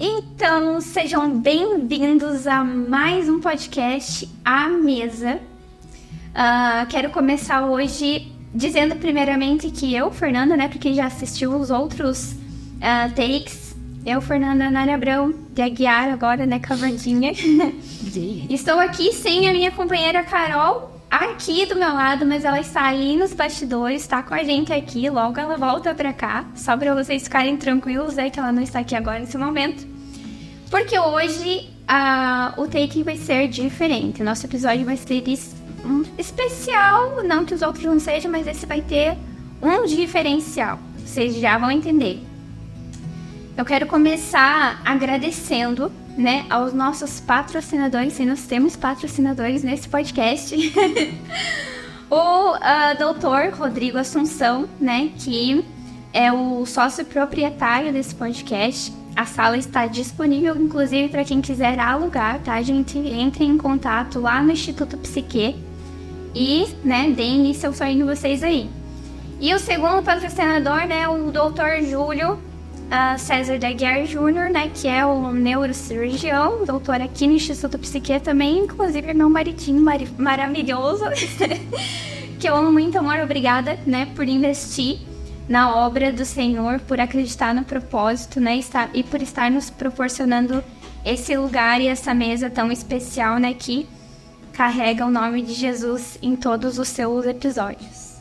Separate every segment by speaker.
Speaker 1: Então, sejam bem-vindos a mais um podcast à mesa. Quero começar hoje dizendo primeiramente que eu, Fernanda, porque já assistiu os outros takes, eu, Fernanda Nara Abrão, de Aguiar agora, cavandinha. Estou aqui sem a minha companheira Carol, aqui do meu lado, mas ela está ali nos bastidores, está com a gente aqui, logo ela volta pra cá, só pra vocês ficarem tranquilos, que ela não está aqui agora nesse momento. Porque hoje o take vai ser diferente, nosso episódio vai ser especial, não que os outros não sejam, mas esse vai ter um diferencial, vocês já vão entender. Eu quero começar agradecendo, aos nossos patrocinadores, e nós temos patrocinadores nesse podcast. O doutor Rodrigo Assunção, que é o sócio proprietário desse podcast. A sala está disponível, inclusive, para quem quiser alugar, tá, gente? Entre em contato lá no Instituto Psique e, deem início ao sonho de vocês aí. E o segundo patrocinador, o doutor Júlio César da Aguiar Júnior, que é o neurocirurgião, doutor aqui no Instituto Psique também, inclusive meu maridinho maravilhoso, que eu amo muito, amor, obrigada, por investir na obra do Senhor, por acreditar no propósito, e por estar nos proporcionando esse lugar e essa mesa tão especial, que carrega o nome de Jesus em todos os seus episódios.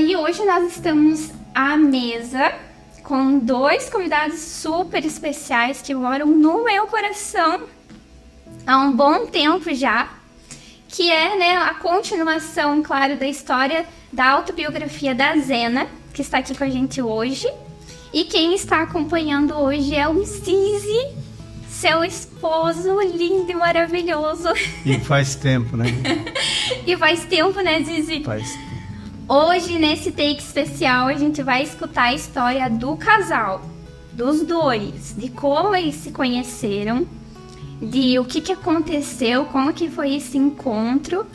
Speaker 1: E hoje nós estamos à mesa com dois convidados super especiais que moram no meu coração há um bom tempo já, que é a continuação, claro, da história da autobiografia da Zena, que está aqui com a gente hoje. E quem está acompanhando hoje é o Zizi, seu esposo lindo e maravilhoso.
Speaker 2: E faz tempo,
Speaker 1: E faz tempo, Zizi?
Speaker 2: Faz tempo.
Speaker 1: Hoje, nesse take especial, a gente vai escutar a história do casal, dos dois, de como eles se conheceram, de o que aconteceu, como que foi esse encontro,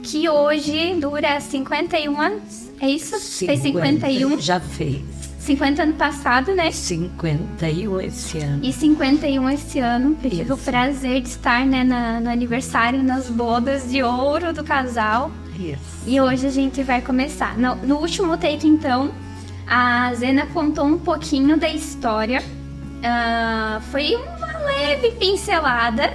Speaker 1: que hoje dura 51 anos, é isso?
Speaker 3: 50,
Speaker 1: fez 51?
Speaker 3: Já fez.
Speaker 1: 50 ano passado,
Speaker 3: 51 esse ano.
Speaker 1: E 51 esse ano. Eu tive o
Speaker 3: Isso.
Speaker 1: prazer de estar, no aniversário, nas bodas de ouro do casal.
Speaker 3: Isso.
Speaker 1: E hoje a gente vai começar. No último take, então, a Zena contou um pouquinho da história. Foi uma leve pincelada,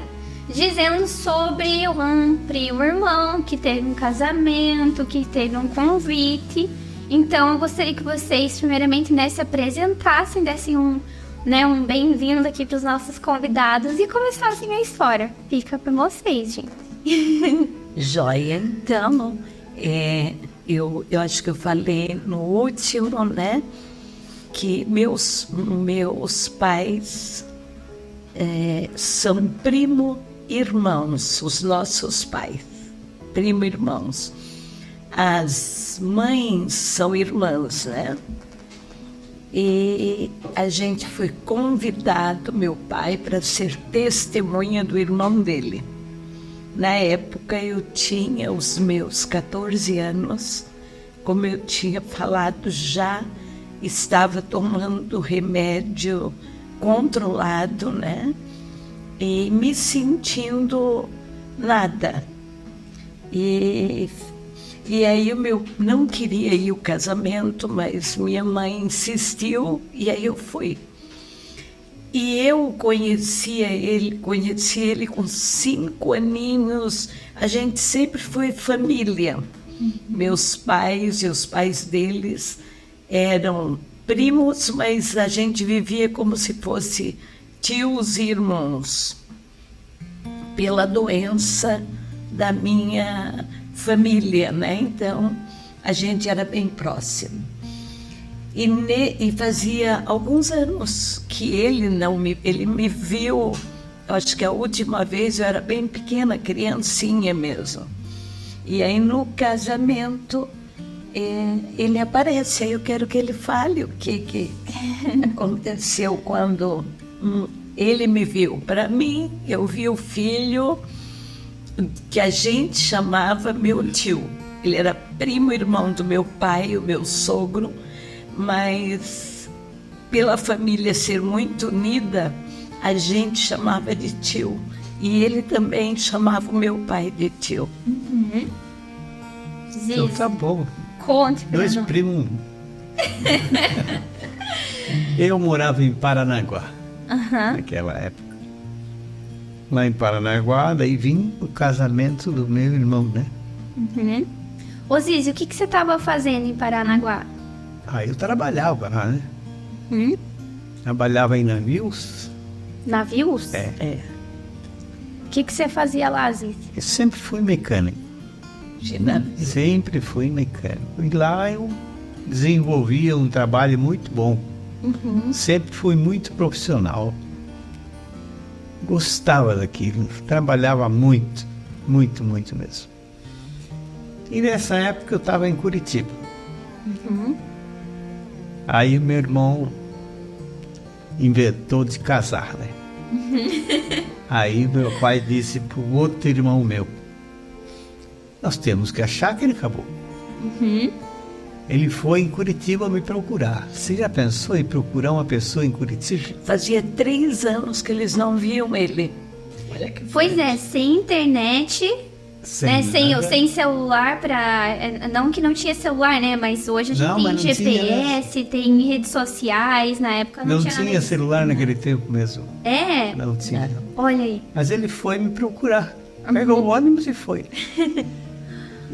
Speaker 1: dizendo sobre um primo irmão que teve um casamento, que teve um convite. Então, eu gostaria que vocês, primeiramente, se apresentassem, dessem um bem-vindo aqui para os nossos convidados e começassem a história. Fica para vocês, gente.
Speaker 3: Joia, então, eu acho que eu falei no último, que meus pais são primo-irmãos, os nossos pais, primo-irmãos. As mães são irmãs, E a gente foi convidado, meu pai, para ser testemunha do irmão dele. Na época eu tinha os meus 14 anos, como eu tinha falado, já estava tomando remédio controlado, E me sentindo nada. E aí eu não queria ir ao casamento, mas minha mãe insistiu e aí eu fui. E eu conheci ele com 5 aninhos, a gente sempre foi família. Meus pais e os pais deles eram primos, mas a gente vivia como se fosse tios e irmãos, pela doença da minha família, Então, a gente era bem próximo. E fazia alguns anos que ele me viu, acho que a última vez eu era bem pequena, criancinha mesmo. E aí no casamento ele aparece, aí eu quero que ele fale o que aconteceu quando ele me viu. Para mim, eu vi o filho que a gente chamava meu tio. Ele era primo irmão do meu pai, o meu sogro, mas pela família ser muito unida, a gente chamava de tio. E ele também chamava o meu pai de tio.
Speaker 2: Então tá bom.
Speaker 1: Conte,
Speaker 2: Dois
Speaker 1: Fernando.
Speaker 2: primos. Eu morava em Paranaguá, naquela época. Lá em Paranaguá, daí vim o casamento do meu irmão, né?
Speaker 1: Ô Zizi, o que você estava fazendo em Paranaguá?
Speaker 2: Aí eu trabalhava lá, né? Trabalhava em navios.
Speaker 1: Navios?
Speaker 3: É,
Speaker 1: O que você fazia lá, Zizi?
Speaker 2: Eu sempre fui mecânico.
Speaker 3: de navio.
Speaker 2: Sempre fui mecânico. E lá eu desenvolvia um trabalho muito bom. Sempre fui muito profissional. Gostava daquilo. Trabalhava muito, muito, muito mesmo. E nessa época eu estava em Curitiba. Aí o meu irmão inventou de casar, né? Aí meu pai disse para o outro irmão meu: nós temos que achar que ele acabou. Ele foi em Curitiba me procurar. Você já pensou em procurar uma pessoa em Curitiba?
Speaker 3: Fazia 3 anos que eles não viam ele. Olha que
Speaker 1: Pois é, sem internet, né,
Speaker 2: nada.
Speaker 1: sem celular pra... Não que não tinha celular, né? Mas hoje a gente
Speaker 2: Não,
Speaker 1: tem
Speaker 2: mas não
Speaker 1: GPS, tem redes sociais, na época não,
Speaker 2: Não
Speaker 1: tinha
Speaker 2: tinha
Speaker 1: nada disso.
Speaker 2: celular naquele tempo mesmo.
Speaker 1: É?
Speaker 2: Não tinha.
Speaker 1: Olha aí.
Speaker 2: Mas ele foi me procurar. Pegou o ônibus e foi.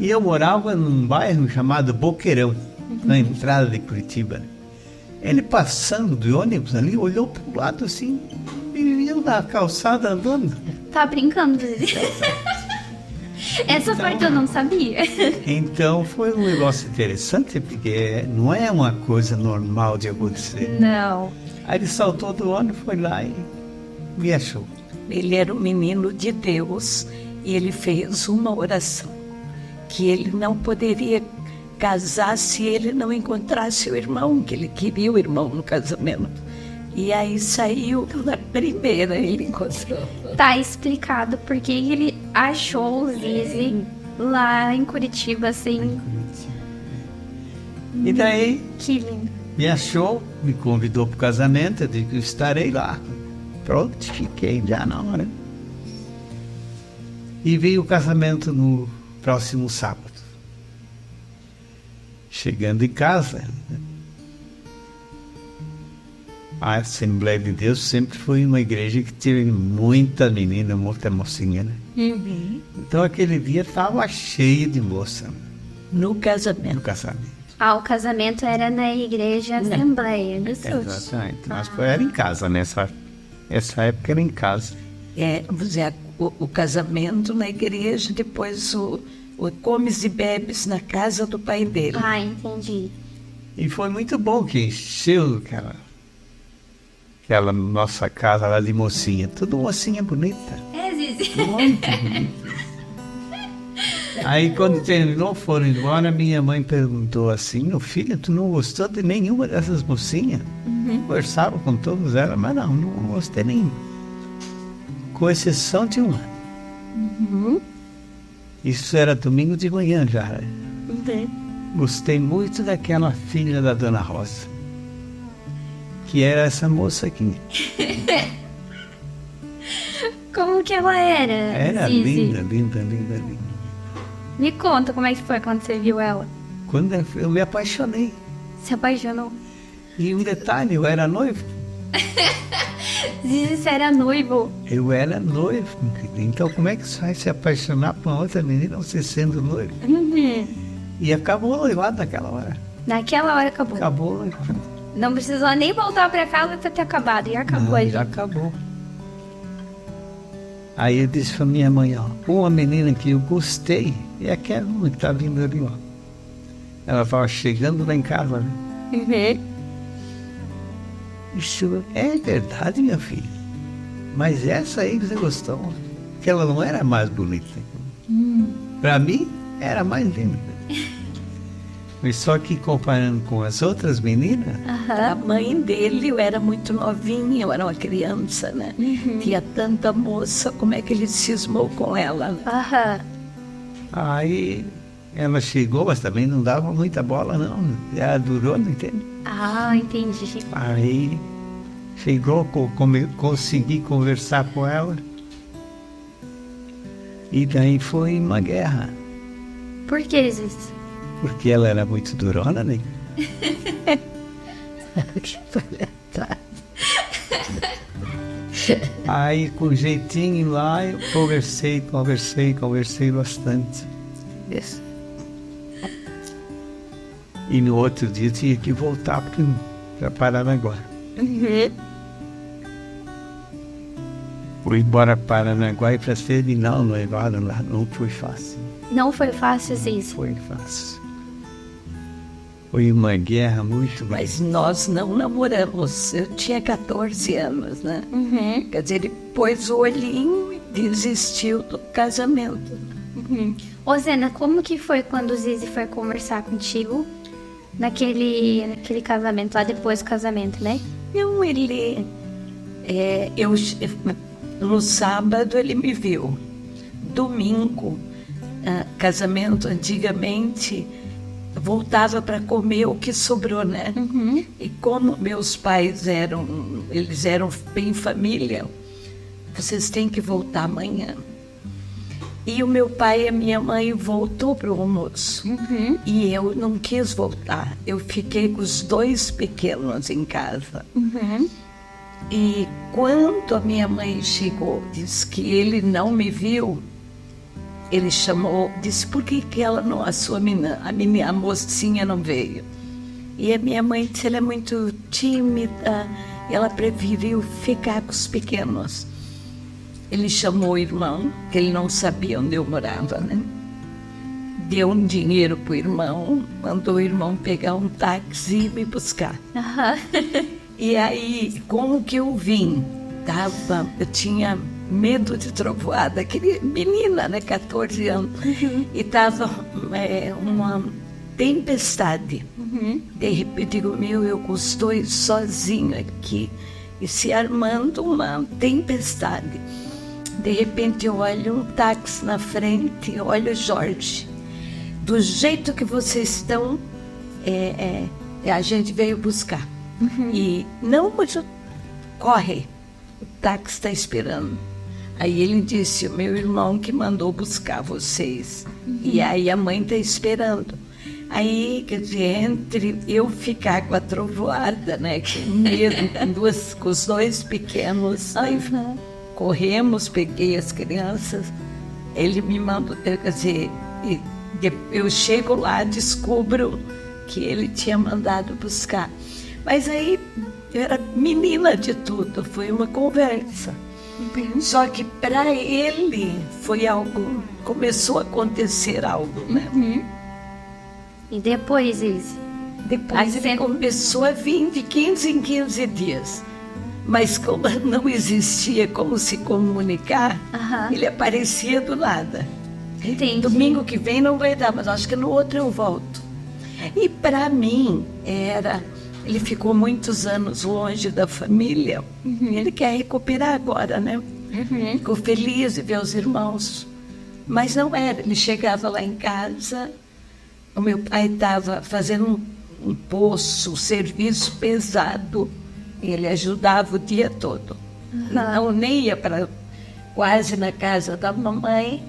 Speaker 2: E eu morava num bairro chamado Boqueirão, na entrada de Curitiba. Ele passando de ônibus ali, olhou para o lado assim, e eu na calçada andando.
Speaker 1: Tá brincando, Zizi? Essa parte eu não sabia.
Speaker 2: Então foi um negócio interessante, porque não é uma coisa normal de acontecer.
Speaker 1: Não.
Speaker 2: Aí ele saltou do ônibus, foi lá e me achou.
Speaker 3: Ele era um menino de Deus e ele fez uma oração que ele não poderia casar se ele não encontrasse o irmão, que ele queria o irmão no casamento. E aí saiu na primeira, ele encontrou.
Speaker 1: Tá explicado porque ele achou o Zizi lá em Curitiba, assim.
Speaker 2: E daí
Speaker 1: Que lindo.
Speaker 2: me achou, me convidou para o casamento, eu disse que estarei lá. Pronto, fiquei já na hora. E veio o casamento no próximo sábado. Chegando em casa, a Assembleia de Deus sempre foi uma igreja que teve muita menina, muita mocinha, né? Então aquele dia estava cheio de moça
Speaker 3: No
Speaker 2: no
Speaker 3: casamento.
Speaker 2: casamento.
Speaker 1: Ah, o casamento era na igreja Assembleia do Sul.
Speaker 2: Exatamente. Mas era em casa, nessa época era em casa.
Speaker 3: O casamento na igreja, depois o comes e bebes na casa do pai dele.
Speaker 1: Ah, entendi.
Speaker 2: E foi muito bom que encheu aquela nossa casa lá de mocinha. Tudo mocinha bonita.
Speaker 1: É, Zizi.
Speaker 2: Muito bonita. Aí quando terminou, foram embora, minha mãe perguntou assim: meu filho, tu não gostou de nenhuma dessas mocinhas? Conversava com todas elas, mas não gostei nenhuma. Com exceção de uma. Isso era domingo de manhã já. Gostei muito daquela filha da Dona Rosa, que era essa moça aqui.
Speaker 1: Como que ela era?
Speaker 2: Era
Speaker 1: Zizi?
Speaker 2: linda, linda, linda, linda.
Speaker 1: Me conta como é que foi quando você viu ela.
Speaker 2: Quando eu me apaixonei.
Speaker 1: Se apaixonou.
Speaker 2: E um detalhe, eu era noivo.
Speaker 1: Zizi, você era noivo.
Speaker 2: Eu era noivo. Então como é que você vai se apaixonar por uma outra menina você sendo noivo? E acabou o noivado naquela hora.
Speaker 1: Naquela hora acabou.
Speaker 2: Acabou o noivado.
Speaker 1: Não precisou nem voltar pra casa pra ter acabado. E acabou
Speaker 2: Não,
Speaker 1: ali.
Speaker 2: já acabou. Aí eu disse pra minha mãe, ó, uma menina que eu gostei é aquela que tá vindo ali, ó. Ela estava chegando lá em casa, né? Isso é verdade, minha filha. Mas essa aí que você gostou, que ela não era mais bonita. Pra mim, era mais linda. Mas só que comparando com as outras meninas,
Speaker 3: A mãe dele era muito novinha, eu era uma criança, né? Tinha tanta moça, como é que ele cismou com ela, né?
Speaker 1: Aham.
Speaker 2: aí Ela chegou, mas também não dava muita bola, não. Ela durou, não entende?
Speaker 1: Ah, entendi.
Speaker 2: Aí chegou, consegui conversar com ela. E daí foi uma guerra.
Speaker 1: Por que isso?
Speaker 2: Porque ela era muito durona, né? Aí, com jeitinho lá, eu conversei bastante. E no outro dia tinha que voltar para Paranaguá. Fui embora para Paranaguá e para terminar o noivado lá. Não foi fácil.
Speaker 1: Não foi fácil, Zizi.
Speaker 2: Foi fácil. Foi uma guerra muito...
Speaker 3: Mas nós não namoramos. Eu tinha 14 anos, né? Quer dizer, ele pôs o olhinho e desistiu do casamento.
Speaker 1: Ô, Zena, como que foi quando o Zizi foi conversar contigo naquele casamento, lá depois do casamento, né?
Speaker 3: Não, ele... no sábado ele me viu. Domingo, casamento antigamente... voltava para comer o que sobrou, né? E como meus pais eram bem família, vocês têm que voltar amanhã. E o meu pai e a minha mãe voltou para o almoço. E eu não quis voltar. Eu fiquei com os 2 pequenos em casa. E quando a minha mãe chegou, disse que ele não me viu, ele chamou, disse, por que ela não, a mocinha não veio? E a minha mãe disse, ela é muito tímida, e ela preferiu ficar com os pequenos. Ele chamou o irmão, que ele não sabia onde eu morava, né? Deu um dinheiro pro irmão, mandou o irmão pegar um táxi e me buscar. E aí, como que eu vim? Eu tinha medo de trovoada, aquele menina, né, 14 anos, e tava uma tempestade. De repente, digo, eu com os 2 sozinho aqui, e se armando uma tempestade. De repente, eu olho um táxi na frente, olho Jorge. Do jeito que vocês estão, a gente veio buscar. E não, mas corre. O táxi está esperando. Aí ele disse, o meu irmão que mandou buscar vocês. E aí a mãe está esperando. Aí, quer dizer, entre eu ficar com a trovoada, né, com medo, com os 2 pequenos, aí corremos, peguei as crianças, ele me mandou, quer dizer, eu chego lá, descubro que ele tinha mandado buscar. Mas aí eu era menina de tudo, foi uma conversa. Só que para ele foi algo, começou a acontecer algo, né?
Speaker 1: E depois, Zizi?
Speaker 3: Depois ele começou a vir de 15 em 15 dias. Mas como não existia como se comunicar, ele aparecia do nada.
Speaker 1: Entendi.
Speaker 3: Domingo que vem não vai dar, mas acho que no outro eu volto. E para mim ele ficou muitos anos longe da família. Ele quer recuperar agora, né? Ficou feliz de ver os irmãos. Mas não era. Ele chegava lá em casa, o meu pai estava fazendo um poço, um serviço pesado. E ele ajudava o dia todo. Não, nem ia para quase na casa da mamãe.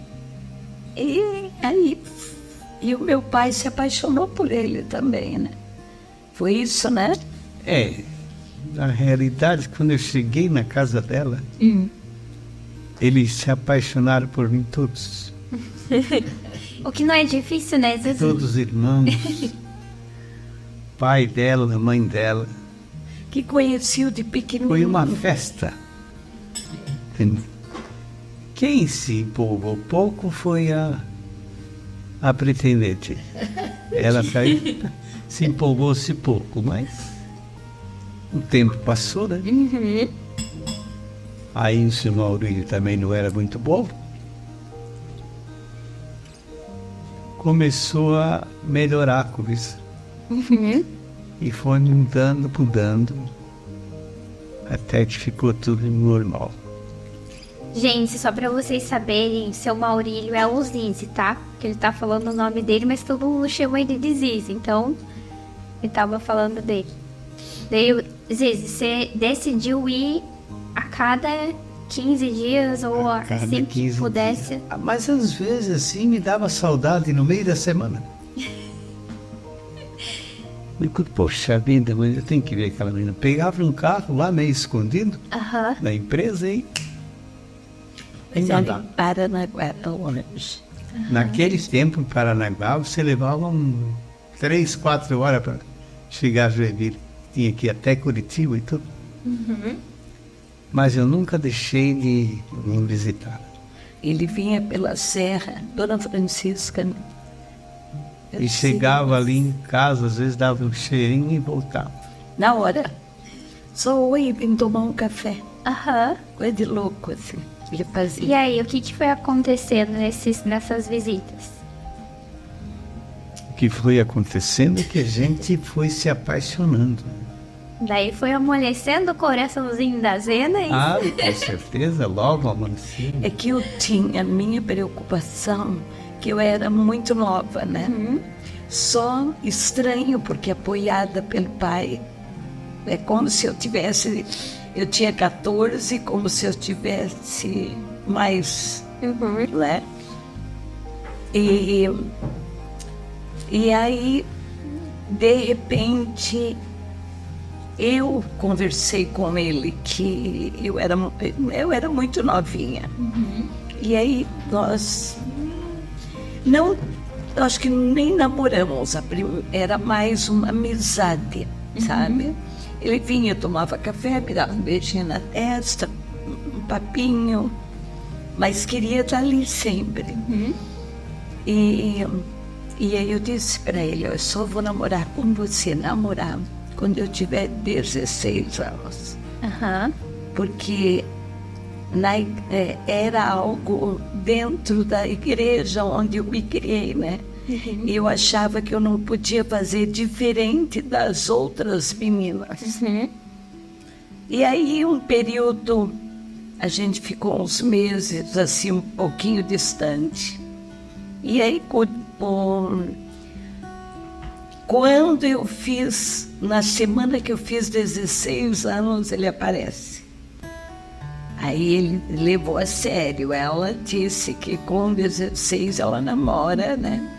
Speaker 3: E o meu pai se apaixonou por ele também, né? Foi isso, né?
Speaker 2: Na realidade, quando eu cheguei na casa dela, eles se apaixonaram por mim todos.
Speaker 1: O que não é difícil, né, Zizi?
Speaker 2: Todos os irmãos, pai dela, mãe dela.
Speaker 3: Que conheci-o de pequenininho.
Speaker 2: Foi uma festa. Quem se empolgou pouco foi a pretendente. Ela se empolgou-se pouco, mas o tempo passou, né? Aí o seu Maurílio também não era muito bom. Começou a melhorar com isso. E foi mudando, até que ficou tudo normal.
Speaker 1: Gente, só pra vocês saberem, seu Maurílio é o Zizi, tá? que ele tá falando o nome dele, mas todo mundo chama ele de Zizi, então ele tava falando dele. Daí, Zizi, você decidiu ir a cada 15 dias ou
Speaker 2: Cada
Speaker 1: assim que
Speaker 2: 15
Speaker 1: pudesse?
Speaker 2: dias. Mas às vezes assim me dava saudade no meio da semana. Poxa vida, mas eu tenho que ver aquela menina. Pegava um carro lá meio escondido
Speaker 1: Aham.
Speaker 2: na empresa e
Speaker 3: Mas
Speaker 2: andava.
Speaker 3: ali em Paranaguá é longe.
Speaker 2: Naquele tempo, em Paranaguá, você levava 3, 4 horas para chegar a Joinville. Tinha que ir até Curitiba e tudo. Mas eu nunca deixei de visitar.
Speaker 3: Ele vinha pela serra, Dona Francisca. Né? Eu
Speaker 2: E chegava ali em casa, às vezes dava um cheirinho e voltava.
Speaker 3: Na hora. Só oi, vim tomar um café.
Speaker 1: Aham.
Speaker 3: Coisa de louco, assim. Ele
Speaker 1: E
Speaker 3: fazia.
Speaker 1: aí, o que foi acontecendo nessas visitas?
Speaker 2: O que foi acontecendo é que a gente foi se apaixonando.
Speaker 1: Daí foi amolecendo o coraçãozinho da Zena e...
Speaker 2: Ah, com certeza, logo amanhecia.
Speaker 3: É que eu tinha a minha preocupação, que eu era muito nova, né? Só estranho, porque apoiada pelo pai. É como se eu tivesse... Eu tinha 14, como se eu tivesse mais... Né? E aí, de repente, eu conversei com ele que eu era muito novinha. E aí nós não, acho que nem namoramos, era mais uma amizade, sabe? Ele vinha, tomava café, me dava um beijinho na testa, um papinho, mas queria estar ali sempre. E aí eu disse para ele, eu só vou namorar com você, namorar, quando eu tiver 16 anos.
Speaker 1: Aham.
Speaker 3: Porque era algo dentro da igreja onde eu me criei, né? E eu achava que eu não podia fazer diferente das outras meninas. E aí, um período, a gente ficou uns meses, assim, um pouquinho distante. E aí, quando eu fiz, na semana que eu fiz 16 anos, ele aparece. Aí ele levou a sério. Ela disse que com 16 ela namora, né?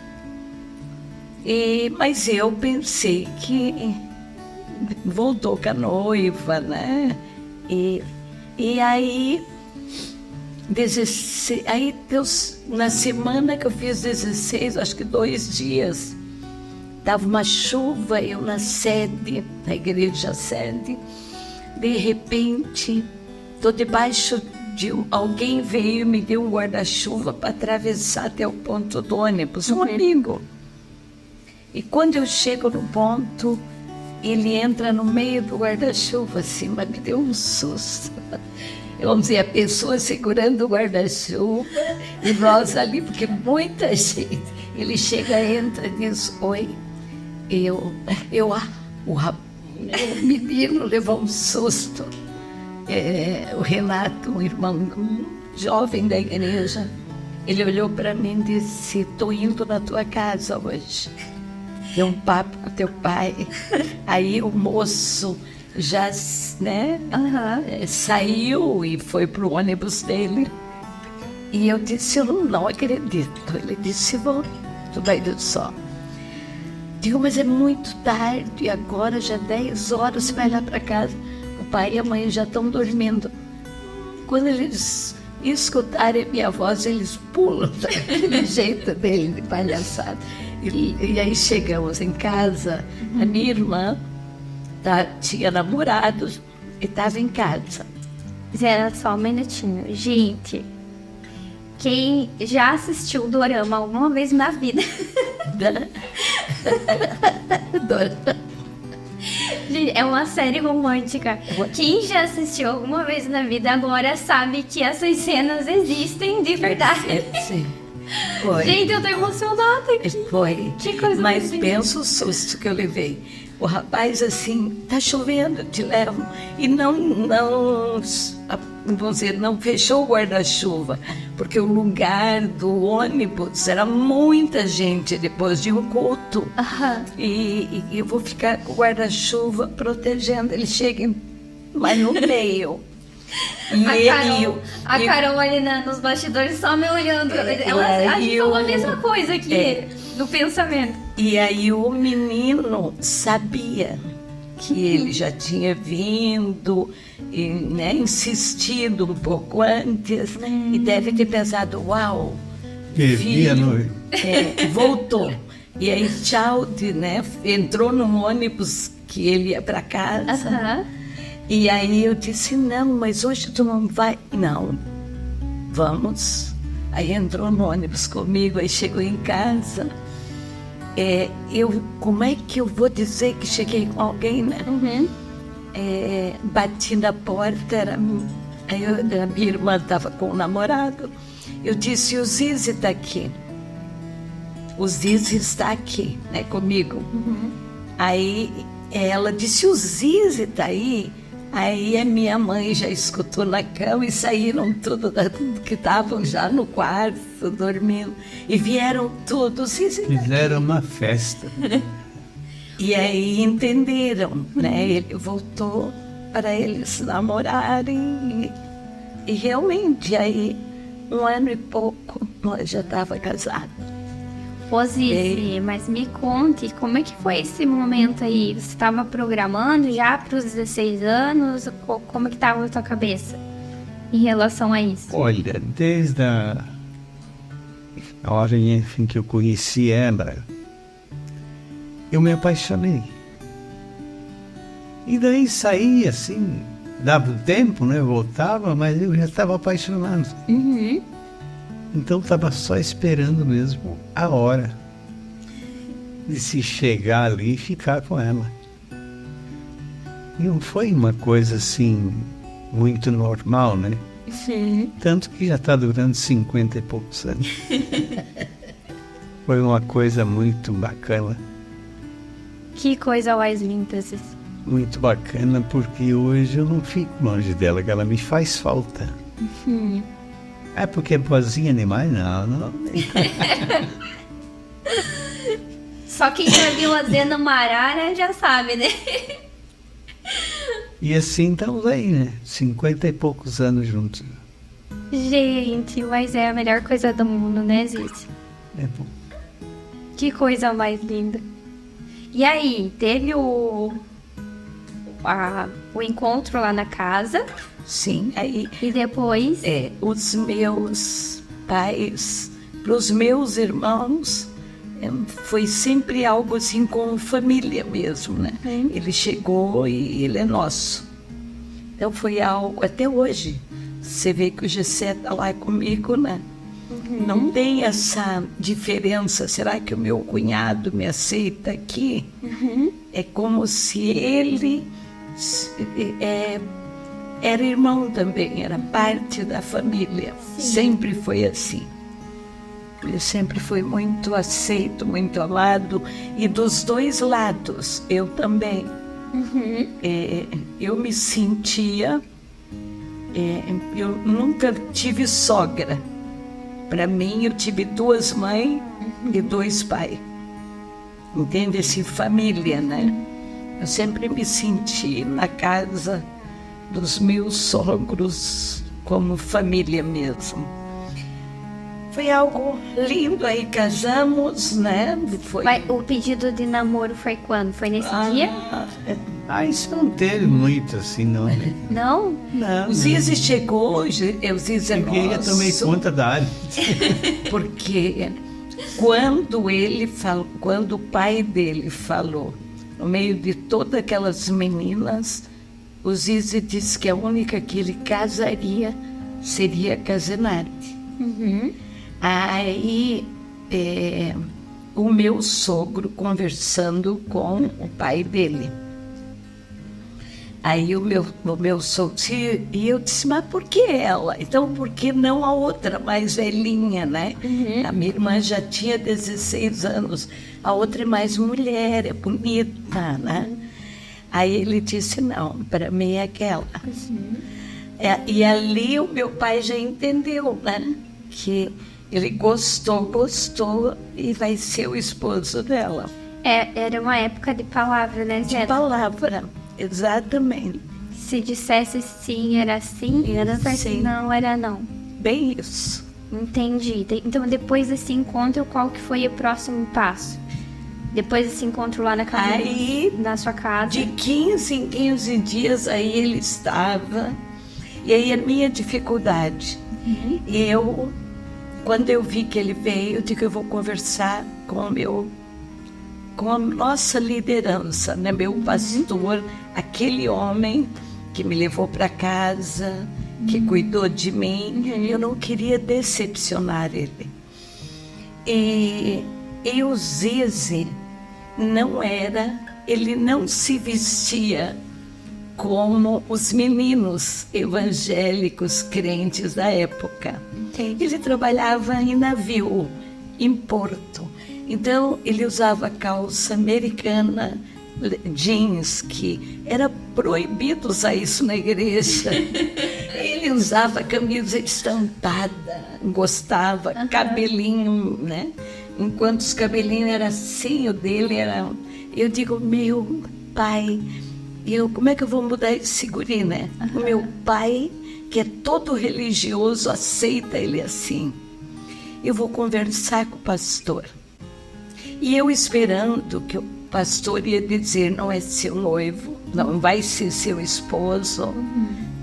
Speaker 3: Mas eu pensei que voltou com a noiva, né? E aí, na semana que eu fiz 16, acho que 2 dias, dava uma chuva, eu na sede, na igreja sede, de repente, estou debaixo de alguém veio e me deu um guarda-chuva para atravessar até o ponto do ônibus, um amigo. E quando eu chego no ponto, ele entra no meio do guarda-chuva, assim, mas me deu um susto. Vamos dizer, a pessoa segurando o guarda-chuva e nós ali, porque muita gente. Ele chega, entra e diz, oi. O menino levou um susto. O Renato, um irmão jovem da igreja, ele olhou para mim e disse, estou indo na tua casa hoje. Deu um papo com teu pai. Aí o moço já, né, saiu e foi pro ônibus dele. E eu disse, eu não acredito. Ele disse, vou, tu vai do sol. Digo, mas é muito tarde, agora já 10 horas, você vai lá para casa. O pai e a mãe já estão dormindo. Quando eles escutarem minha voz, eles pulam daquele jeito dele de palhaçada. E aí chegamos em casa, a minha irmã tinha namorado e estava em casa.
Speaker 1: Zena, só um minutinho. Gente, quem já assistiu Dorama alguma vez na vida? Gente, é uma série romântica. Quem já assistiu alguma vez na vida agora sabe que essas cenas existem de verdade.
Speaker 3: Sim. Foi.
Speaker 1: Gente, eu tô emocionada aqui.
Speaker 3: Foi.
Speaker 1: Que coisa
Speaker 3: Mas
Speaker 1: mais
Speaker 3: pensa o susto que eu levei. O rapaz assim, tá chovendo, te levo. E vamos dizer, não fechou o guarda-chuva, porque o lugar do ônibus era muita gente depois de um culto. E eu vou ficar com o guarda-chuva protegendo. Ele chega, mas no meio.
Speaker 1: A Carol ali nos bastidores só me olhando. A gente falou a mesma coisa aqui no pensamento.
Speaker 3: E aí o menino sabia que ele já tinha vindo e, né, insistido um pouco antes, e deve ter pensado, uau, filho, voltou. E aí tchau, né, entrou no ônibus que ele ia para casa. E aí eu disse, não, mas hoje tu não vai? Não, vamos. Aí entrou no ônibus comigo, aí chegou em casa. Como é que eu vou dizer que cheguei com alguém, né? Bati na porta, a minha irmã estava com o namorado. Eu disse, o Zizi está aqui. O Zizi está aqui, né, comigo. Aí ela disse, o Zizi está aí? Aí a minha mãe já escutou na cama e saíram tudo que estavam já no quarto, dormindo. E vieram todos.
Speaker 2: Fizeram uma festa.
Speaker 3: E aí entenderam, né? Ele voltou para eles namorarem. E realmente, aí, 1 ano e pouco, nós já estávamos casados.
Speaker 1: Ô Zizi, mas me conte, como é que foi esse momento aí? Você estava programando já para os 16 anos? Como é que estava a tua cabeça em relação a isso?
Speaker 2: Olha, desde a hora em que eu conheci ela, eu me apaixonei. E daí saí assim, dava um tempo, né? Voltava, mas eu já estava apaixonado. Então estava só esperando mesmo a hora de se chegar ali e ficar com ela. E não foi uma coisa assim muito normal, né? Tanto que já está durando 50 e poucos anos. Foi uma coisa muito bacana.
Speaker 1: Que coisa mais linda, Zizi.
Speaker 2: Muito bacana, porque hoje eu não fico longe dela, que ela me faz falta. É porque é boazinha demais? Não.
Speaker 1: Só quem já viu a Zé no Marara já sabe, né?
Speaker 2: E assim estamos aí, né? 50 e poucos anos juntos.
Speaker 1: Gente, mas é a melhor coisa do mundo, né, Zizi?
Speaker 2: É bom.
Speaker 1: Que coisa mais linda. E aí, teve o encontro lá na casa.
Speaker 3: Sim, aí...
Speaker 1: E depois?
Speaker 3: Os meus pais, para os meus irmãos, foi sempre algo assim com família mesmo, né? Ele chegou e ele é nosso. Então foi algo, até hoje, você vê que o Gessé está lá comigo, né? Não tem essa diferença. Será que o meu cunhado me aceita aqui? É como se ele era irmão também, era parte da família. Sempre foi assim. Ele sempre foi muito aceito, muito amado. E dos dois lados, eu também. Eu me sentia... eu nunca tive sogra. Para mim, eu tive 2 mães e 2 pais. Entende? Assim, família, né? Eu sempre me senti na casa dos meus sogros como família mesmo. Foi algo lindo, aí casamos, né?
Speaker 1: O pedido de namoro foi quando? Foi nesse dia?
Speaker 2: Isso não teve muito assim, não.
Speaker 1: Não?
Speaker 2: Não.
Speaker 3: O Zizi chegou hoje, o Zizi é nosso.
Speaker 2: Eu tomei conta da área.
Speaker 3: Porque quando o pai dele falou, no meio de todas aquelas meninas, o Zizi disse que a única que ele casaria seria a Casenarte. Aí o meu sogro conversando com o pai dele. Aí o meu sogro, e eu disse, mas por que ela? Então, por que não a outra mais velhinha, né? A minha irmã já tinha 16 anos, a outra é mais mulher, é bonita, né? Aí ele disse, não, para mim é aquela. E ali o meu pai já entendeu, né? Que ele gostou e vai ser o esposo dela.
Speaker 1: Era uma época de palavra, né, Zé?
Speaker 3: De palavra, exatamente.
Speaker 1: Se dissesse sim, era sim.
Speaker 3: Era
Speaker 1: se dissesse
Speaker 3: sim.
Speaker 1: não, era não.
Speaker 3: Bem isso.
Speaker 1: Entendi. Então, depois desse encontro, qual que foi o próximo passo? Depois desse encontro lá na sua casa?
Speaker 3: De 15 em 15 dias, aí ele estava. E aí a minha dificuldade. Quando eu vi que ele veio, eu digo, eu vou conversar com a nossa liderança, né? Meu pastor, aquele homem que me levou para casa, que cuidou de mim. Eu não queria decepcionar ele. E o Zizi ele não se vestia como os meninos evangélicos crentes da época. Ele trabalhava em navio, em porto. Então, ele usava calça americana, jeans, que era proibido usar isso na igreja. Ele usava camisa estampada, gostava, cabelinho, né? Enquanto os cabelinhos eram assim, o dele era... Eu digo, meu pai, como é que eu vou mudar esse guri, né? O meu pai, que é todo religioso, aceita ele assim. Eu vou conversar com o pastor. E eu esperando que o pastor ia dizer, não é seu noivo, não vai ser seu esposo,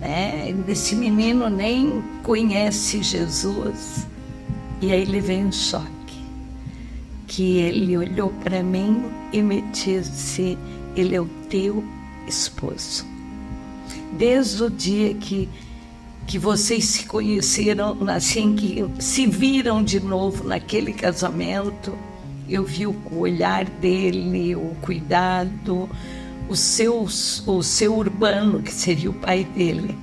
Speaker 3: né? Esse menino nem conhece Jesus. E aí ele veio em choque. Que ele olhou para mim e me disse, ele é o teu esposo. Desde o dia que vocês se conheceram, assim, que se viram de novo naquele casamento, eu vi o olhar dele, o cuidado, o seu Urbano, que seria o pai dele.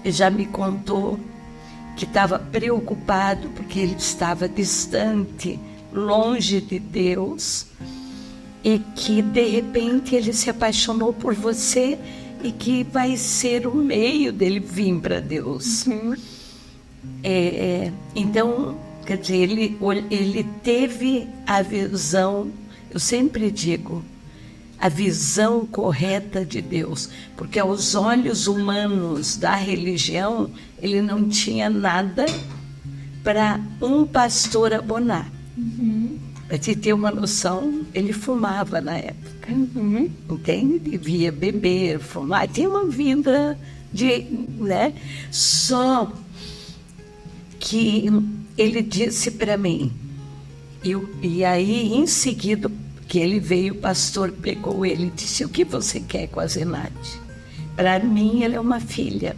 Speaker 3: Ele já me contou que estava preocupado porque ele estava distante, longe de Deus, e que de repente ele se apaixonou por você e que vai ser o meio dele vir para Deus. Então, quer dizer, ele teve a visão, eu sempre digo, a visão correta de Deus, porque aos olhos humanos da religião, ele não tinha nada para um pastor abonar. Para te ter uma noção, ele fumava na época, entende? Devia beber, fumar, tinha uma vida né? Só que ele disse para mim, e aí em seguida que ele veio, o pastor pegou ele e disse, o que você quer com a Zenate? Para mim ela é uma filha.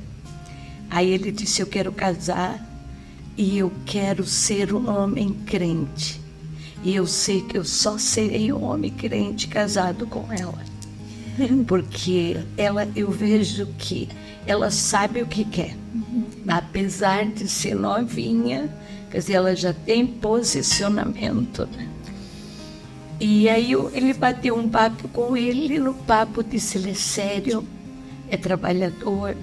Speaker 3: Aí ele disse, eu quero casar e eu quero ser um homem crente. E eu sei que eu só serei um homem crente casado com ela. Porque eu vejo que ela sabe o que quer. Apesar de ser novinha, quer dizer, ela já tem posicionamento, né? E aí ele bateu um papo com ele, no papo disse, ele é sério, é trabalhador,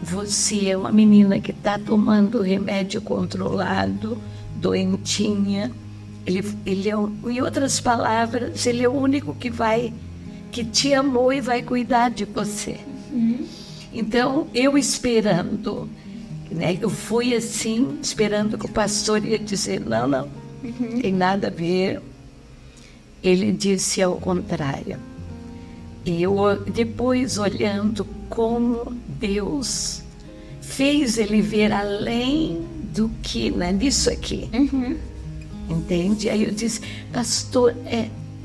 Speaker 3: você é uma menina que está tomando remédio controlado, doentinha, ele é, em outras palavras, ele é o único que te amou e vai cuidar de você. Então, eu esperando, né, eu fui assim, esperando que o pastor ia dizer, não, tem nada a ver. Ele disse ao contrário. E eu, depois, olhando como Deus fez ele ver além do que, né, disso aqui. Entende? Aí eu disse, pastor,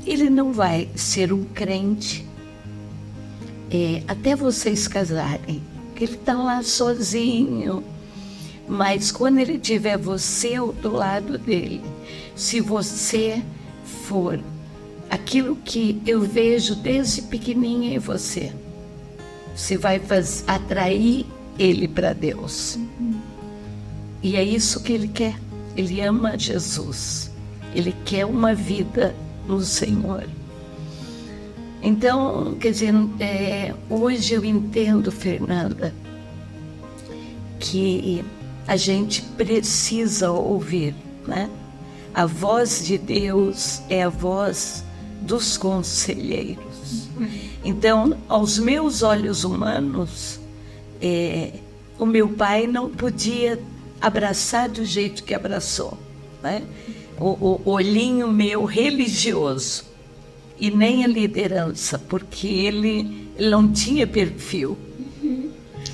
Speaker 3: ele não vai ser um crente até vocês casarem, porque ele está lá sozinho. Mas quando ele tiver você do lado dele, se você for aquilo que eu vejo desde pequenininha em você, você vai atrair ele para Deus. E é isso que ele quer. Ele ama Jesus. Ele quer uma vida no Senhor. Então, quer dizer, hoje eu entendo, Fernanda, que a gente precisa ouvir, né? A voz de Deus é a voz dos conselheiros. Então, aos meus olhos humanos, o meu pai não podia abraçar do jeito que abraçou, né? O olhinho meu religioso, e nem a liderança, porque ele não tinha perfil.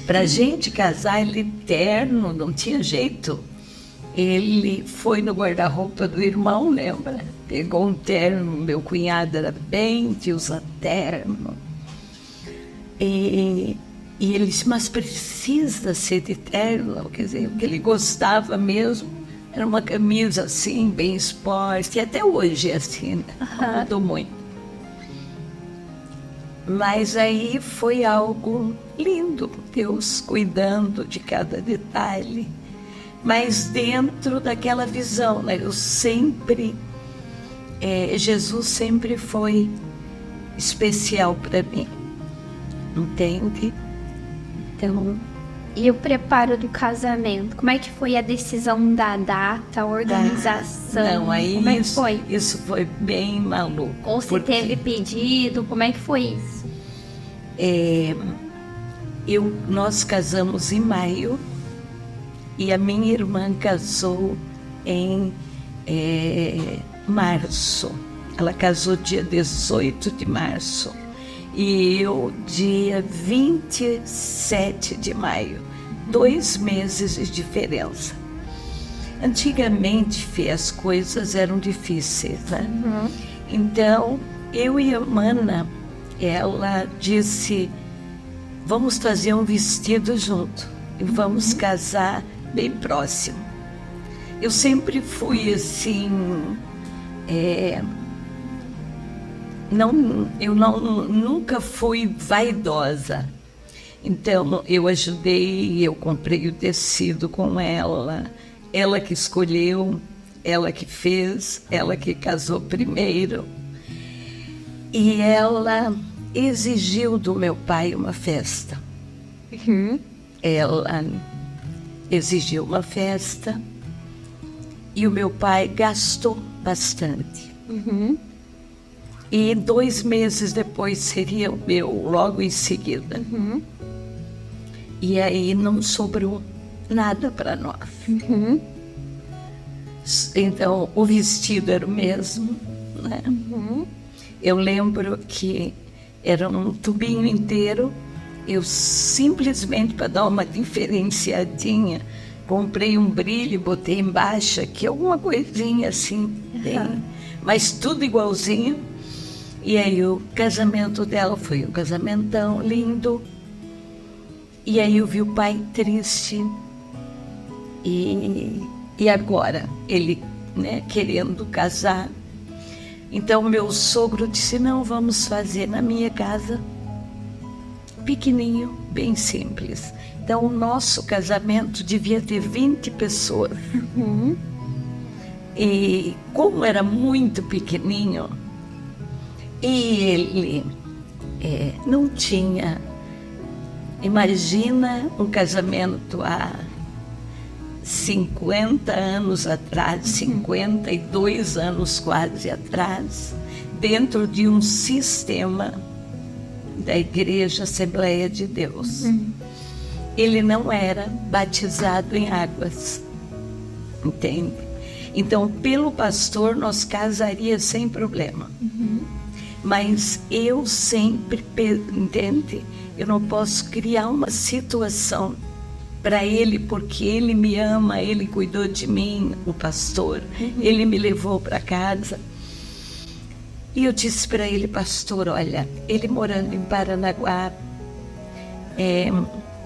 Speaker 3: Para a gente casar, ele terno, não tinha jeito. Ele foi no guarda-roupa do irmão, lembra? Pegou um terno, meu cunhado era bem de usar terno. E ele disse, mas precisa ser de terno? Quer dizer, o que ele gostava mesmo era uma camisa assim, bem esporte, e até hoje é assim, né? Mudou muito. Mas aí foi algo lindo, Deus cuidando de cada detalhe, mas dentro daquela visão, né? Jesus sempre foi especial para mim, entende? Então...
Speaker 1: E o preparo do casamento? Como é que foi a decisão da data, a organização?
Speaker 3: Não, aí
Speaker 1: como é que foi?
Speaker 3: Isso foi bem maluco.
Speaker 1: Ou se teve pedido, como é que foi isso?
Speaker 3: Nós casamos em maio e a minha irmã casou em março. Ela casou dia 18 de março. E eu, dia 27 de maio, 2 meses de diferença. Antigamente, Fê, as coisas eram difíceis, né? Então, eu e a Mana, ela disse, vamos fazer um vestido junto e vamos casar bem próximo. Eu sempre fui assim... nunca fui vaidosa. Então, eu ajudei, eu comprei o tecido com ela que escolheu, ela que fez, ela que casou primeiro. E ela exigiu do meu pai uma festa. Ela exigiu uma festa e o meu pai gastou bastante. E 2 meses depois seria o meu, logo em seguida. E aí não sobrou nada para nós. Então, o vestido era o mesmo, né? Eu lembro que era um tubinho inteiro. Eu simplesmente, para dar uma diferenciadinha, comprei um brilho, botei embaixo aqui, alguma coisinha assim, mas tudo igualzinho. E aí o casamento dela foi um casamentão lindo. E aí eu vi o pai triste. E agora, ele, né, querendo casar. Então meu sogro disse, não, vamos fazer na minha casa, pequenininho, bem simples. Então o nosso casamento devia ter 20 pessoas. E como era muito pequenininho, e ele não tinha... Imagina um casamento há 50 anos atrás, 52 anos quase atrás, dentro de um sistema da Igreja Assembleia de Deus. Ele não era batizado em águas, entende? Então, pelo pastor, nós casaria sem problema. Mas eu sempre, entende? Eu não posso criar uma situação para ele, porque ele me ama, ele cuidou de mim, o pastor, ele me levou para casa. E eu disse para ele, pastor, olha, ele morando em Paranaguá,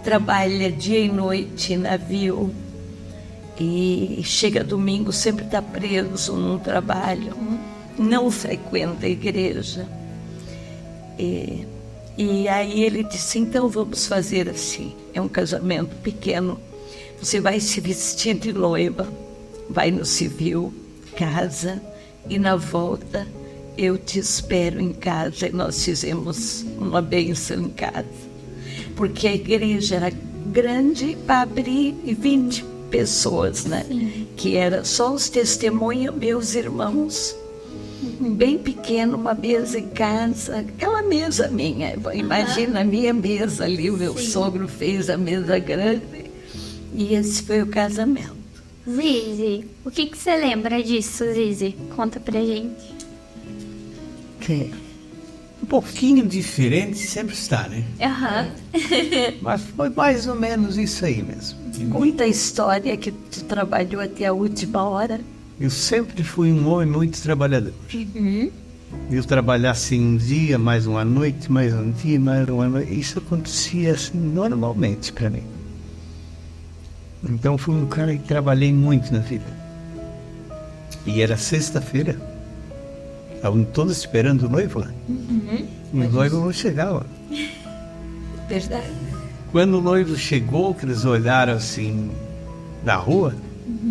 Speaker 3: trabalha dia e noite em navio, e chega domingo, sempre está preso num trabalho, não frequenta a igreja. E aí ele disse, então vamos fazer assim, é um casamento pequeno, você vai se vestir de noiva, vai no civil, casa, e na volta eu te espero em casa. E nós fizemos uma bênção em casa, porque a igreja era grande para abrir 20 pessoas, né?
Speaker 1: Sim.
Speaker 3: Que era só os testemunhos, meus irmãos, bem pequeno, uma mesa em casa, aquela mesa minha, imagina a minha mesa ali, o meu
Speaker 1: Sim.
Speaker 3: sogro fez a mesa grande, e esse foi o casamento.
Speaker 1: Zizi, o que você lembra disso, Zizi? Conta pra gente.
Speaker 2: Que um pouquinho diferente sempre está, né?
Speaker 1: Aham.
Speaker 2: Mas foi mais ou menos isso aí mesmo.
Speaker 3: Conta a história que tu trabalhou até a última hora.
Speaker 2: Eu sempre fui um homem muito trabalhador. Eu trabalhasse um dia, mais uma noite, mais um dia, mais uma noite. Isso acontecia assim normalmente para mim. Então fui um cara que trabalhei muito na vida. E era sexta-feira. Estavam todos esperando o noivo lá. E o noivo não chegava.
Speaker 3: Verdade.
Speaker 2: Quando o noivo chegou, que eles olharam assim na rua,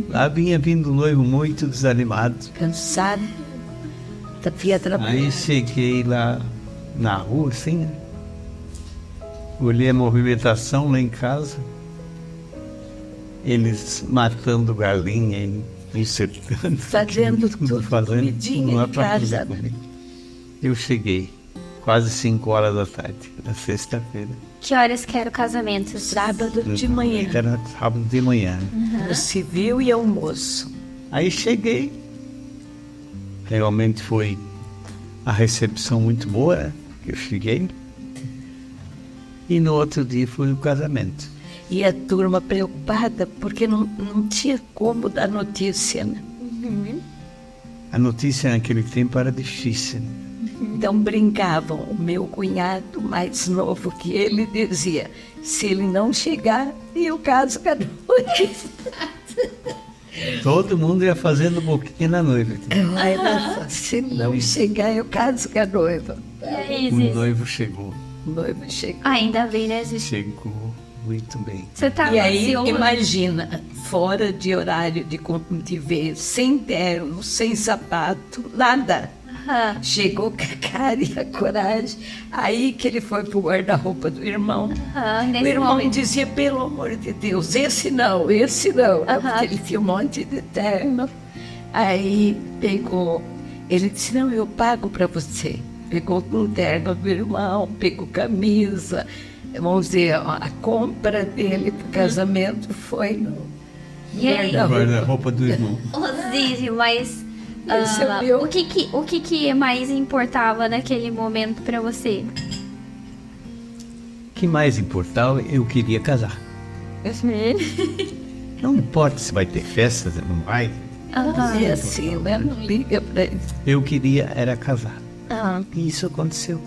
Speaker 2: lá vinha vindo o noivo muito desanimado.
Speaker 3: Cansado. Havia trabalho.
Speaker 2: Aí cheguei lá na rua, assim, né? Olhei a movimentação lá em casa, eles matando galinha e cercando.
Speaker 3: Fazendo tudo,
Speaker 2: fazendo
Speaker 3: comidinha
Speaker 2: não é
Speaker 3: em
Speaker 2: pra
Speaker 3: casa.
Speaker 2: fazer comida. Eu cheguei quase 5 horas da tarde, na sexta-feira.
Speaker 1: Que horas que era o casamento? Zizi?
Speaker 3: Sábado de manhã.
Speaker 2: Era sábado de manhã.
Speaker 3: No civil e almoço.
Speaker 2: Aí cheguei. Realmente foi a recepção muito boa, né? Eu cheguei. E no outro dia foi o casamento.
Speaker 3: E a turma preocupada, porque não tinha como dar notícia, né?
Speaker 2: A notícia naquele tempo era difícil. Né?
Speaker 3: Então brincavam, o meu cunhado mais novo que ele dizia, se ele não chegar, eu caso com a noiva.
Speaker 2: Todo mundo ia fazendo boquinha na noiva.
Speaker 3: Se não chegar, eu caso com a noiva.
Speaker 1: E aí,
Speaker 2: O
Speaker 1: Zizi?
Speaker 2: noivo chegou.
Speaker 3: O noivo chegou.
Speaker 1: Ainda bem, né, Zizi?
Speaker 2: Chegou muito bem.
Speaker 1: Você tá
Speaker 3: E aí,
Speaker 1: ansioso?
Speaker 3: imagina, fora de horário de ver, sem terno, sem sapato, nada.
Speaker 1: Aham.
Speaker 3: Chegou com a cara e a coragem. Aí que ele foi pro guarda-roupa do irmão.
Speaker 1: Aham,
Speaker 3: O
Speaker 1: nesse
Speaker 3: irmão
Speaker 1: momento.
Speaker 3: dizia, pelo amor de Deus, esse não, esse não.
Speaker 1: Aham.
Speaker 3: Porque ele tinha um monte de terno. Aí pegou, ele disse, não, eu pago para você. Pegou um terno do irmão, pegou camisa. Vamos dizer, a compra dele pro casamento foi no
Speaker 1: E aí?
Speaker 3: guarda-roupa.
Speaker 2: Guarda-roupa do irmão.
Speaker 1: Ô, Zizi, mas
Speaker 3: Esse é o meu.
Speaker 1: o que mais importava naquele momento pra você?
Speaker 2: O que mais importava, eu queria casar. Não importa se vai ter festa, se não vai.
Speaker 1: Aham.
Speaker 3: É assim, né? Não liga pra isso.
Speaker 2: Eu queria era casar.
Speaker 1: Aham.
Speaker 2: E isso aconteceu.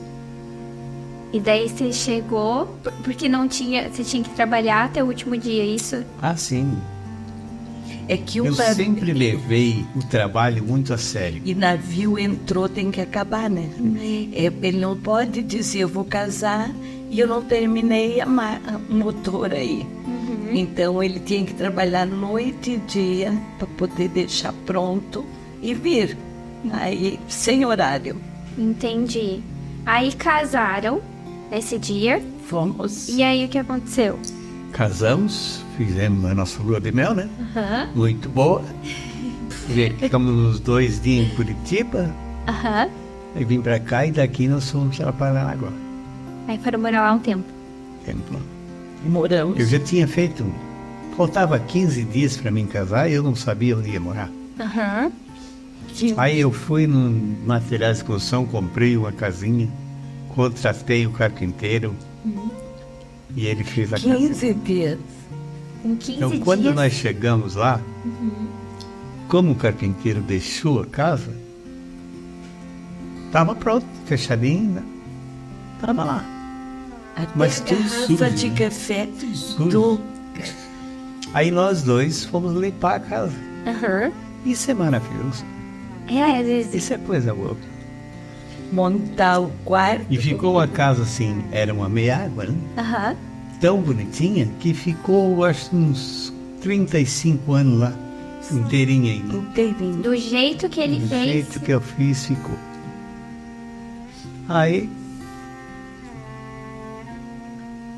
Speaker 1: E daí você chegou, porque não tinha, você tinha que trabalhar até o último dia, isso?
Speaker 2: Ah, sim.
Speaker 3: É que
Speaker 2: Eu
Speaker 3: o
Speaker 2: sempre levei o trabalho muito a sério.
Speaker 3: E navio entrou, tem que acabar, né? Ele não pode dizer, eu vou casar e eu não terminei o motor aí. Então ele tinha que trabalhar noite e dia para poder deixar pronto e vir. Aí, sem horário.
Speaker 1: Entendi. Aí casaram nesse dia,
Speaker 3: Fomos.
Speaker 1: e aí o que aconteceu?
Speaker 2: Casamos, fizemos a nossa lua de mel, né?
Speaker 1: Aham,
Speaker 2: Muito boa. Ficamos uns 2 dias em Curitiba.
Speaker 1: aham.
Speaker 2: Aí vim pra cá e daqui nós fomos para Paranaguá.
Speaker 1: Aí foram morar lá um tempo.
Speaker 2: Tempo.
Speaker 3: Moramos.
Speaker 2: Eu já tinha feito. Faltava 15 dias para mim casar e eu não sabia onde ia morar.
Speaker 1: Aham.
Speaker 2: Aí eu fui no material de construção, comprei uma casinha, contratei o carpinteiro e ele fez a casa.
Speaker 3: 15 dias.
Speaker 1: Com 15
Speaker 2: Então, quando
Speaker 1: dias.
Speaker 2: nós chegamos lá, como o carpinteiro deixou a casa, estava pronto, fechadinha, estava lá.
Speaker 3: Até
Speaker 2: Mas
Speaker 3: a
Speaker 2: tudo
Speaker 3: garrafa
Speaker 2: sujo,
Speaker 3: de
Speaker 2: né?
Speaker 3: café,
Speaker 2: Sujo.
Speaker 3: tudo.
Speaker 2: Aí nós dois fomos limpar a casa.
Speaker 1: Aham.
Speaker 2: Isso é maravilhoso.
Speaker 1: É, às vezes.
Speaker 2: Isso é coisa boa.
Speaker 3: montar o quarto.
Speaker 2: E ficou a casa assim, era uma meia-água, né?
Speaker 1: Aham.
Speaker 2: Tão bonitinha que ficou, acho, uns 35 anos lá, inteirinha ainda.
Speaker 3: Inteirinho.
Speaker 1: Do jeito que ele
Speaker 2: Do
Speaker 1: fez.
Speaker 2: jeito que eu fiz, ficou. Aí,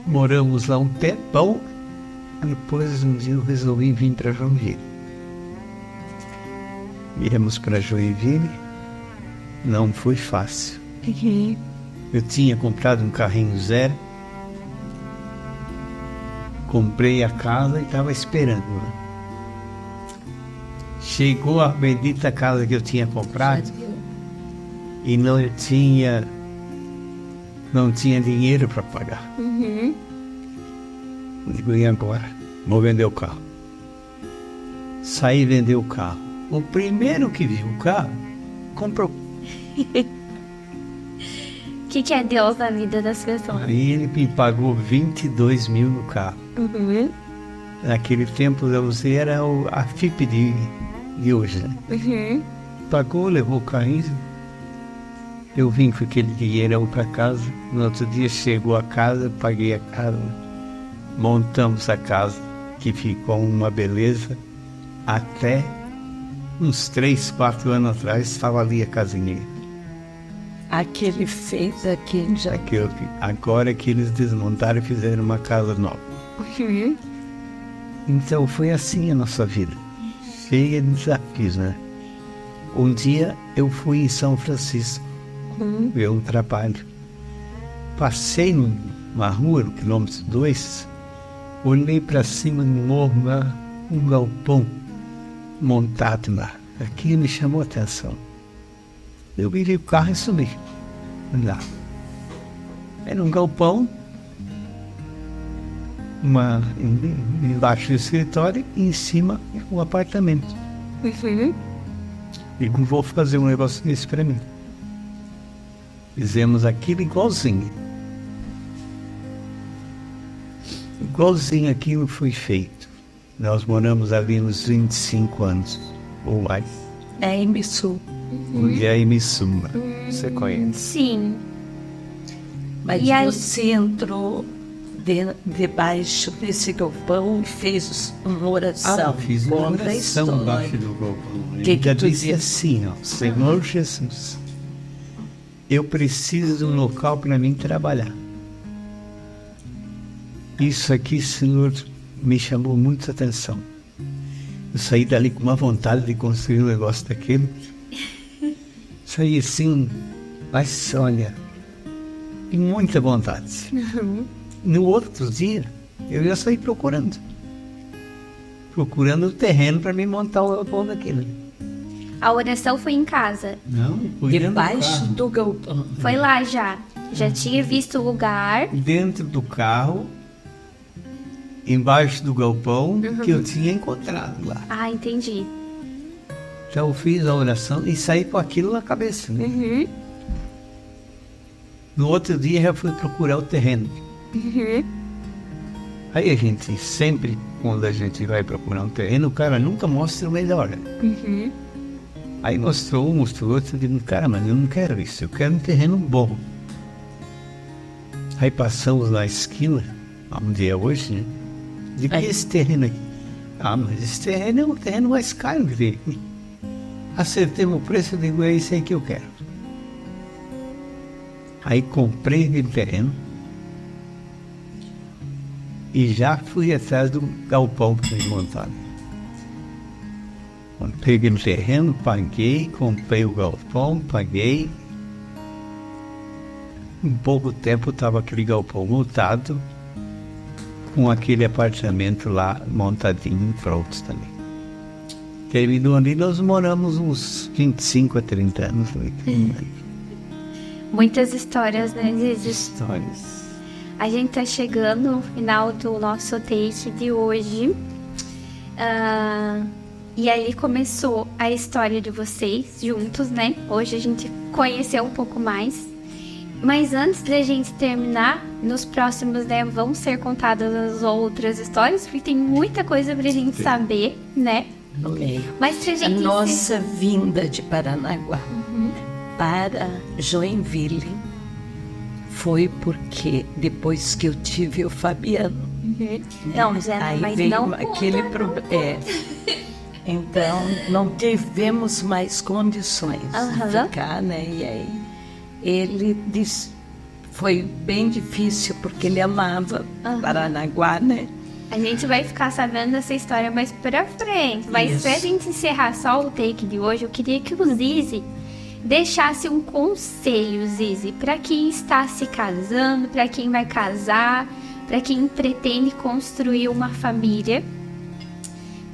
Speaker 2: moramos lá um tempão, depois um dia eu resolvi vir para Joinville. Viemos para Joinville, não foi fácil. Eu tinha comprado um carrinho zero, comprei a casa e estava esperando. Né? Chegou a bendita casa que eu tinha comprado e não tinha dinheiro para pagar. Digo, e agora? Vou vender o carro. Saí vender o carro. O primeiro que viu o carro, comprou.
Speaker 1: O que é Deus na vida das pessoas?
Speaker 2: Aí ele me pagou 22 mil no carro. Naquele tempo eu usei, era a FIP de hoje, né? Pagou, levou o carrinho. Eu vim com aquele dinheirão para casa. No outro dia chegou a casa, paguei a casa. Montamos a casa, que ficou uma beleza. Até uns 3, 4 anos atrás estava ali a casinha.
Speaker 3: Aquele fez aqui já.
Speaker 2: Agora que eles desmontaram e fizeram uma casa nova. Então foi assim a nossa vida, cheia de desafios, né? Um dia eu fui em São Francisco, ver um trabalho. Passei numa rua, no quilômetro 2, olhei para cima do morro lá, um galpão montado lá. Aquilo me chamou a atenção. Eu virei o carro e subi lá. Era um galpão, embaixo do escritório e em cima um apartamento. Digo, vou fazer um negócio desse para mim. Fizemos aquilo igualzinho. Igualzinho aquilo foi feito. Nós moramos ali uns 25 anos ou mais.
Speaker 3: É em Missul.
Speaker 2: E aí me suma. Você conhece?
Speaker 1: Sim.
Speaker 3: Mas
Speaker 1: E aí-
Speaker 3: você entrou debaixo desse galpão e fez uma oração.
Speaker 2: Fiz uma
Speaker 3: Conta a
Speaker 2: oração
Speaker 3: história.
Speaker 2: embaixo do galpão.
Speaker 3: Que
Speaker 2: Já
Speaker 3: tu
Speaker 2: disse
Speaker 3: disse?
Speaker 2: assim, ó, Senhor Jesus, eu preciso de um local para mim trabalhar. Isso aqui, Senhor, me chamou muita atenção. Eu saí dali com uma vontade de construir um negócio daquele. Saí assim, mas olha, com muita vontade. No outro dia, eu ia sair procurando o terreno para me montar o galpão daquele.
Speaker 1: A oração foi em casa.
Speaker 2: Não,
Speaker 3: Debaixo do galpão.
Speaker 1: Foi lá já. Já tinha visto o lugar.
Speaker 2: Dentro do carro, embaixo do galpão que eu tinha encontrado lá.
Speaker 1: Ah, entendi.
Speaker 2: Então eu fiz a oração e saí com aquilo na cabeça. Né? No outro dia já fui procurar o terreno. Aí a gente sempre, quando a gente vai procurar um terreno, o cara nunca mostra o melhor. Aí mostrou outro, eu digo, cara, mas eu não quero isso, eu quero um terreno bom. Aí passamos na esquina, onde é hoje, né? Digo, e esse terreno aqui? Ah, mas esse terreno é o terreno mais caro que tem aqui. Acertei o preço, eu digo, é isso aí que eu quero. Aí comprei aquele terreno e já fui atrás do galpão para me montar. Peguei o terreno, paguei, comprei o galpão, paguei. Em pouco tempo estava aquele galpão montado, com aquele apartamento lá montadinho pronto também. Terminou ali, nós moramos uns 25 a 30 anos.
Speaker 1: Muitas histórias, né?
Speaker 2: Histórias.
Speaker 1: A gente tá chegando no final do nosso take de hoje. E ali começou a história de vocês juntos, né? Hoje a gente conheceu um pouco mais. Mas antes da gente terminar, nos próximos, né, vão ser contadas as outras histórias, porque tem muita coisa pra gente saber, né?
Speaker 3: Amém.
Speaker 1: Mas pra
Speaker 3: A
Speaker 1: gente...
Speaker 3: nossa vinda de Paranaguá. para Joinville foi porque depois que eu tive o Fabiano,
Speaker 1: Não, Zé,
Speaker 3: aí
Speaker 1: mas
Speaker 3: veio
Speaker 1: não
Speaker 3: aquele problema. Então não tivemos mais condições de ficar, né? E aí ele disse, foi bem difícil porque ele amava Paranaguá, né?
Speaker 1: A gente vai ficar sabendo dessa história mais pra frente. Mas
Speaker 3: Isso.
Speaker 1: pra gente encerrar só o take de hoje, eu queria que o Zizi deixasse um conselho, Zizi, pra quem está se casando, pra quem vai casar, pra quem pretende construir uma família.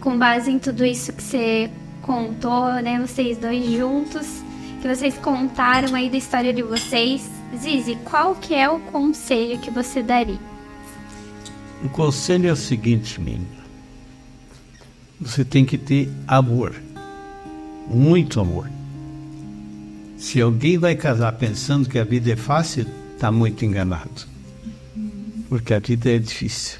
Speaker 1: Com base em tudo isso que você contou, né? Vocês dois juntos, que vocês contaram aí da história de vocês. Zizi, qual que é o conselho que você daria?
Speaker 2: O conselho é o seguinte, menina. Você tem que ter amor. Muito amor. Se alguém vai casar pensando que a vida é fácil, está muito enganado. Porque a vida é difícil.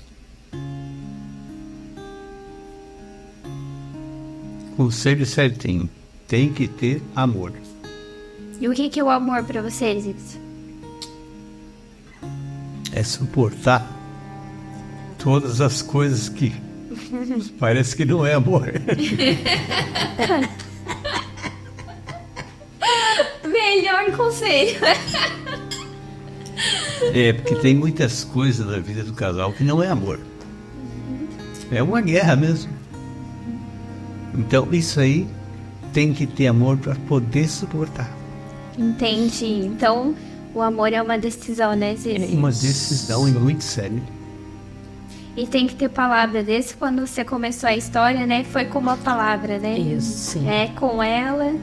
Speaker 2: Conselho certinho. Tem que ter amor.
Speaker 1: E o que é o amor pra vocês, Zizi?
Speaker 2: É suportar todas as coisas que parece que não é amor.
Speaker 1: Melhor conselho.
Speaker 2: É, porque tem muitas coisas na vida do casal que não é amor. É uma guerra mesmo. Então isso aí tem que ter amor para poder suportar.
Speaker 1: Entendi. Então, o amor é uma decisão, né, Zizi?
Speaker 2: Uma decisão muito séria.
Speaker 1: E tem que ter palavra. Desde quando você começou a história, né? Foi com uma palavra, né?
Speaker 3: Isso.
Speaker 1: É, com ela.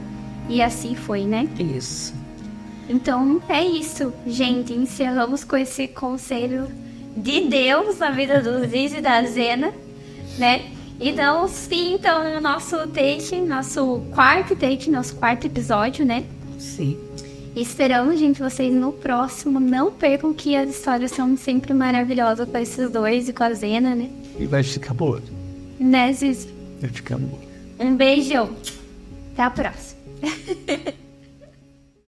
Speaker 1: E assim foi, né?
Speaker 3: Isso.
Speaker 1: Então, é isso, gente. Encerramos com esse conselho de Deus na vida do Zizi e da Zena, né? E damos fim, então, no nosso take, nosso quarto episódio, né?
Speaker 3: Sim.
Speaker 1: E esperamos, gente, vocês no próximo. Não percam que as histórias são sempre maravilhosas com esses dois e com a Zena, né?
Speaker 2: E vai ficar boa.
Speaker 1: Né, Zizi?
Speaker 2: Vai ficar boa.
Speaker 1: Um beijão. Até a próxima.